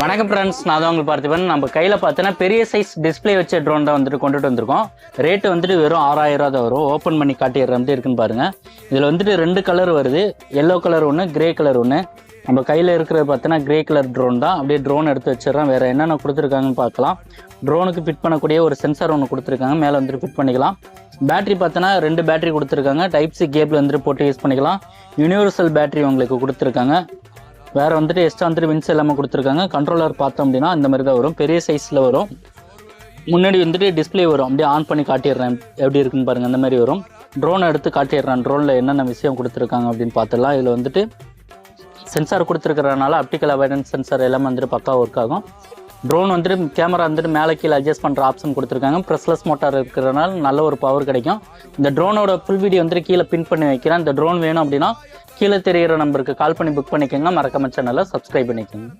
வணக்கம் ஃப்ரெண்ட்ஸ், நான் தான் உங்களுக்கு பார்த்துப்பேன். நம்ம கையில் பார்த்தோன்னா பெரிய சைஸ் டிஸ்பிளே வச்ச ட்ரோன் தான் வந்துட்டு கொண்டுட்டு வந்திருக்கோம். ரேட்டு வந்துட்டு வெறும் 6000 தான் வரும். ஓப்பன் பண்ணி காட்டிடுற மாதிரி இருக்குன்னு பாருங்கள். இதில் வந்துட்டு 2 கலர் வருது, எல்லோ கலர் ஒன்று, கிரே கலர் ஒன்று. நம்ம கையில் இருக்கிறது பார்த்தோன்னா கிரே கலர் ட்ரோன் தான். அப்படியே ட்ரோன் எடுத்து வச்சிடறேன். வேறு என்னென்ன கொடுத்துருக்காங்கன்னு பார்க்கலாம். ட்ரோனுக்கு ஃபிட் பண்ணக்கூடிய ஒரு சென்சார் ஒன்று கொடுத்துருக்காங்க, மேலே வந்துட்டு ஃபிட் பண்ணிக்கலாம். பேட்டரி பார்த்தோன்னா 2 பேட்டரி கொடுத்துருக்காங்க. டைப் சி கேபிள் வந்துட்டு போட்டு யூஸ் பண்ணிக்கலாம். யூனிவர்சல் பேட்டரி உங்களுக்கு கொடுத்துருக்காங்க. வேறு வந்துட்டு எக்ஸ்ட்ரா வந்துட்டு வின்ஸ் எல்லாமே கொடுத்துருக்காங்க. கண்ட்ரோலர் பார்த்தோம் அப்படின்னா இந்த மாதிரி தான் வரும், பெரிய சைஸில் வரும். முன்னாடி வந்துட்டு டிஸ்பிளே வரும், அப்படியே ஆன் பண்ணி காட்டிடுறேன் எப்படி இருக்குன்னு பாருங்கள். அந்த மாதிரி வரும். ட்ரோனை எடுத்து காட்டிடுறேன். ட்ரோனில் என்னென்ன விஷயம் கொடுத்துருக்காங்க அப்படின்னு பார்த்துடலாம். இதில் வந்துட்டு சென்சார் கொடுத்துருக்கிறதுனால ஆப்டிக்கல் அவாய்டன்ஸ் சென்சார் எல்லாமே வந்துட்டு பக்கா ஒர்க் ஆகும். ட்ரோன் வந்துட்டு கேமரா வந்துட்டு மேலே கீழே அட்ஜஸ்ட் பண்ணுற ஆப்ஷன் கொடுத்துருக்காங்க. ப்ரெஸ்லெஸ் மோட்டார் இருக்கிறதுனால நல்ல ஒரு பவர் கிடைக்கும். இந்த ட்ரோனோட ஃபுல் வீடியோ வந்துட்டு கீழே பின் பண்ணி வைக்கிறேன். இந்த ட்ரோன் வேணும் அப்படின்னா கீழே தெரிகிற நம்பருக்கு கால் பண்ணி புக் பண்ணிக்கோங்க. மறக்காம சேனலை சப்ஸ்கிரைப் பண்ணிக்கோங்க.